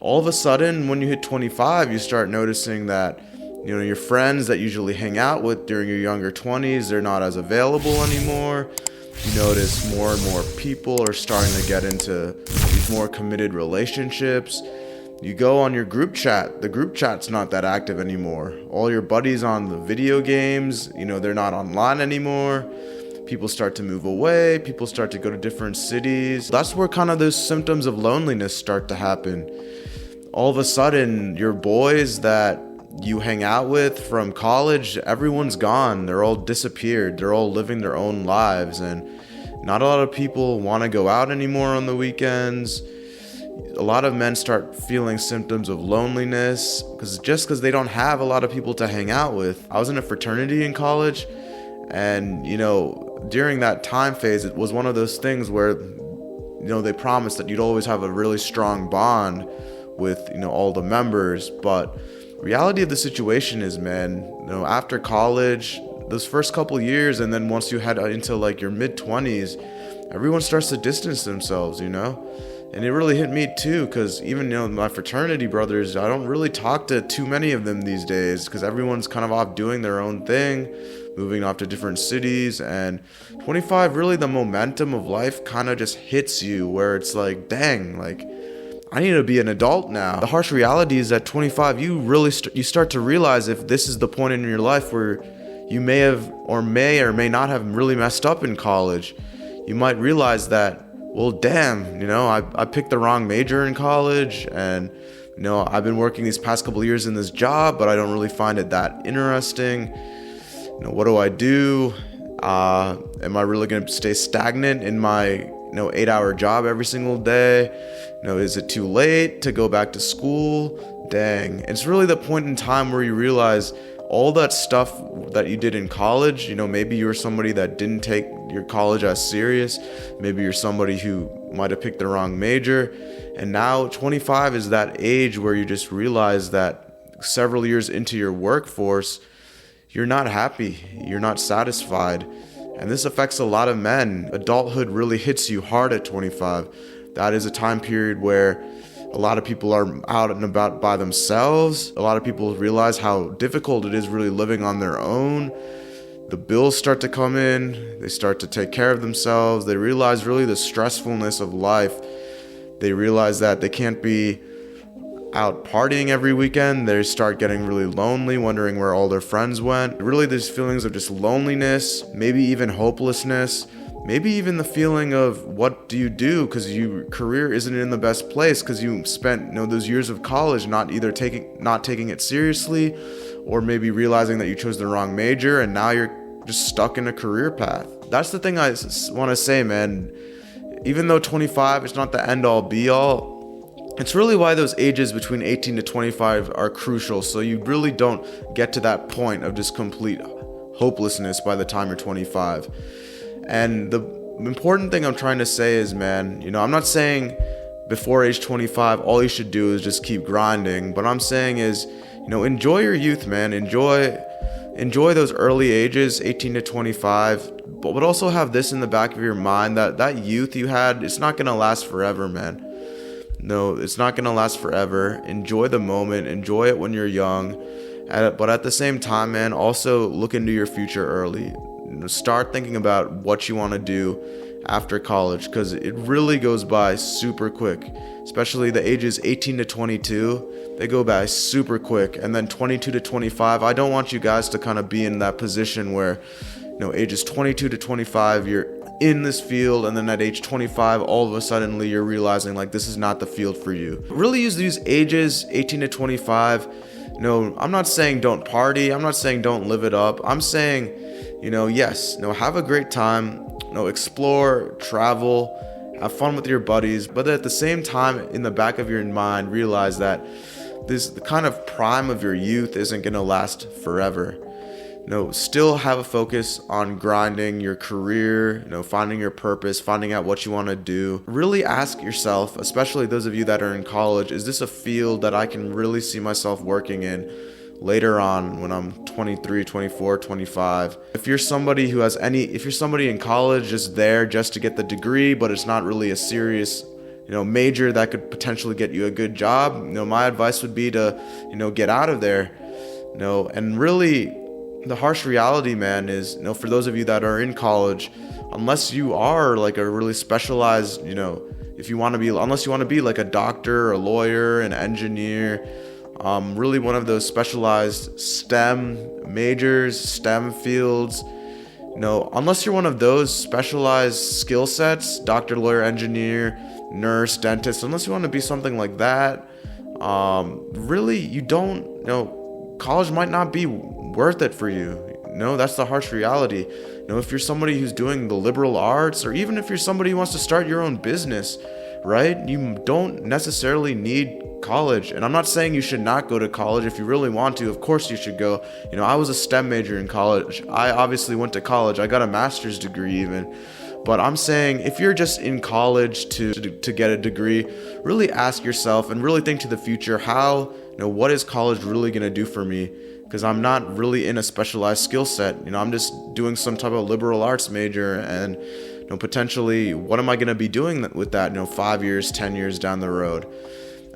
all of a sudden, when you hit 25, you start noticing that, your friends that usually hang out with during your younger 20s, they're not as available anymore. You notice more and more people are starting to get into these more committed relationships. You go on your group chat, the group chat's not that active anymore. All your buddies on the video games, they're not online anymore. People start to move away, people start to go to different cities. That's where kind of those symptoms of loneliness start to happen. All of a sudden, your boys that you hang out with from college, everyone's gone. They're all disappeared. They're all living their own lives, and not a lot of people want to go out anymore on the weekends. A lot of men start feeling symptoms of loneliness because they don't have a lot of people to hang out with. I was in a fraternity in college, and during that time phase, it was one of those things where they promised that you'd always have a really strong bond with all the members. But reality of the situation is, man, after college, those first couple years, and then once you head into like your mid-20s, everyone starts to distance themselves, and it really hit me too, because even my fraternity brothers, I don't really talk to too many of them these days, because everyone's kind of off doing their own thing, moving off to different cities. And 25, really the momentum of life kind of just hits you, where it's like, dang, like I need to be an adult now. The harsh reality is that 25, you really you start to realize if this is the point in your life where you may or may not have really messed up in college. You might realize that, well, damn, I picked the wrong major in college, and I've been working these past couple of years in this job, but I don't really find it that interesting. What do I do? Am I really going to stay stagnant in my 8-hour job every single day? Is it too late to go back to school? Dang. It's really the point in time where you realize all that stuff that you did in college. Maybe you were somebody that didn't take your college as serious. Maybe you're somebody who might have picked the wrong major. And now 25 is that age where you just realize that several years into your workforce, you're not happy, you're not satisfied. And this affects a lot of men. Adulthood really hits you hard at 25. That is a time period where a lot of people are out and about by themselves. A lot of people realize how difficult it is really living on their own. The bills start to come in. They start to take care of themselves. They realize really the stressfulness of life. They realize that they can't be out partying every weekend. They start getting really lonely, wondering where all their friends went. Really, these feelings of just loneliness, maybe even hopelessness, maybe even the feeling of what do you do because your career isn't in the best place because you spent those years of college not taking it seriously, or maybe realizing that you chose the wrong major and now you're just stuck in a career path. That's the thing I want to say, man. Even though 25 is not the end all be all, it's really why those ages between 18 to 25 are crucial, so you really don't get to that point of just complete hopelessness by the time you're 25. And the important thing I'm trying to say is, man, I'm not saying before age 25 all you should do is just keep grinding, but I'm saying is, enjoy your youth, man. Enjoy those early ages, 18 to 25, but also have this in the back of your mind that youth you had, it's not going to last forever, man. No, it's not going to last forever. Enjoy the moment. Enjoy it when you're young. But at the same time, man, also look into your future early. Start thinking about what you want to do after college, because it really goes by super quick. Especially the ages 18 to 22, they go by super quick. And then 22 to 25, I don't want you guys to kind of be in that position where, ages 22 to 25, you're in this field, and then at age 25 all of a sudden you're realizing like this is not the field for you. Really use these ages 18 to 25. I'm not saying don't party, I'm not saying don't live it up. I'm saying yes, have a great time, explore, travel, have fun with your buddies, but at the same time in the back of your mind realize that the kind of prime of your youth isn't going to last forever. Still have a focus on grinding your career, finding your purpose, finding out what you want to do. Really ask yourself, especially those of you that are in college, is this a field that I can really see myself working in later on when I'm 23, 24, 25? If you're somebody if you're somebody in college just there just to get the degree, but it's not really a serious major that could potentially get you a good job, my advice would be to, get out of there. And really the harsh reality, man, is, for those of you that are in college, unless you are like a really specialized, unless you want to be like a doctor, a lawyer, an engineer, really one of those specialized STEM majors, STEM fields, unless you're one of those specialized skill sets, doctor, lawyer, engineer, nurse, dentist, unless you want to be something like that, really you don't, college might not be worth it for you. That's the harsh reality. If you're somebody who's doing the liberal arts, or even if you're somebody who wants to start your own business, right? You don't necessarily need college. And I'm not saying you should not go to college. If you really want to, of course you should go. I was a STEM major in college. I obviously went to college. I got a master's degree even. But I'm saying if you're just in college to get a degree, really ask yourself and really think to the future, what is college really going to do for me? Because I'm not really in a specialized skill set. I'm just doing some type of liberal arts major, and potentially what am I going to be doing with that 5 years, 10 years down the road?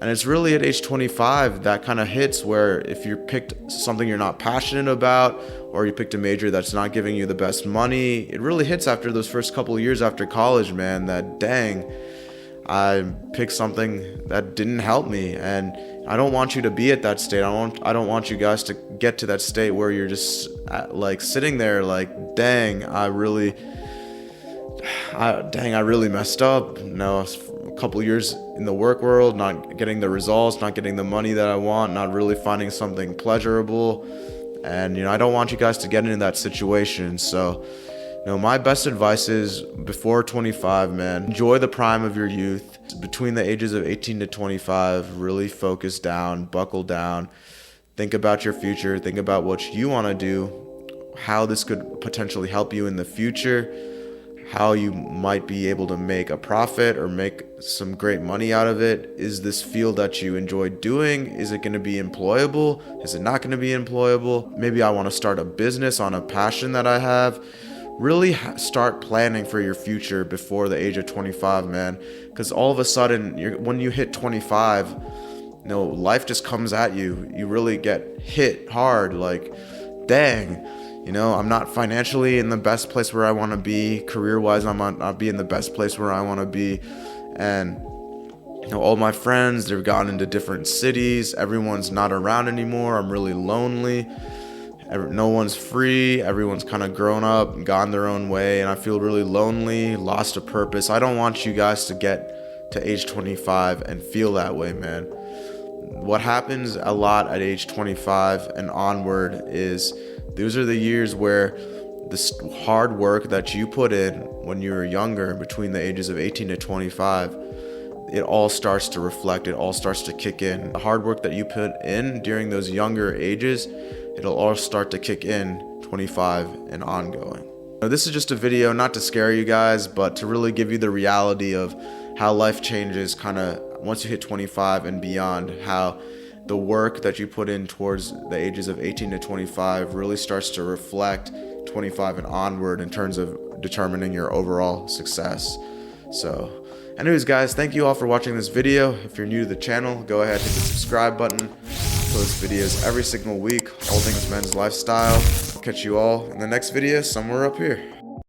And it's really at age 25 that kind of hits, where if you picked something you're not passionate about, or you picked a major that's not giving you the best money, it really hits after those first couple of years after college, man, that dang, I picked something that didn't help me. And I don't want you to be at that state. I don't want you guys to get to that state where you're just like sitting there like, dang, I really messed up. A couple years in the work world, not getting the results, not getting the money that I want, not really finding something pleasurable. And, I don't want you guys to get into that situation. So, my best advice is before 25, man, enjoy the prime of your youth. Between the ages of 18 to 25, really focus down, buckle down, think about your future, think about what you want to do, how this could potentially help you in the future, how you might be able to make a profit or make some great money out of it. Is this field that you enjoy doing? Is it going to be employable? Is it not going to be employable? Maybe I want to start a business on a passion that I have. Really start planning for your future before the age of 25, man. Because all of a sudden, when you hit 25, life just comes at you. You really get hit hard, like, dang. I'm not financially in the best place where I want to be. Career-wise, I might not be in the best place where I want to be. And, all my friends, they've gone into different cities. Everyone's not around anymore. I'm really lonely. No one's free. Everyone's kind of grown up and gone their own way. And I feel really lonely, lost a purpose. I don't want you guys to get to age 25 and feel that way, man. What happens a lot at age 25 and onward is those are the years where this hard work that you put in when you were younger, between the ages of 18 to 25, it all starts to reflect, it all starts to kick in. The hard work that you put in during those younger ages, it'll all start to kick in 25 and ongoing. Now, this is just a video not to scare you guys, but to really give you the reality of how life changes kind of once you hit 25 and beyond, how the work that you put in towards the ages of 18 to 25 really starts to reflect 25 and onward in terms of determining your overall success. So anyways, guys, thank you all for watching this video. If you're new to the channel, go ahead and hit the subscribe button. I post videos every single week, all things men's lifestyle. I'll catch you all in the next video somewhere up here.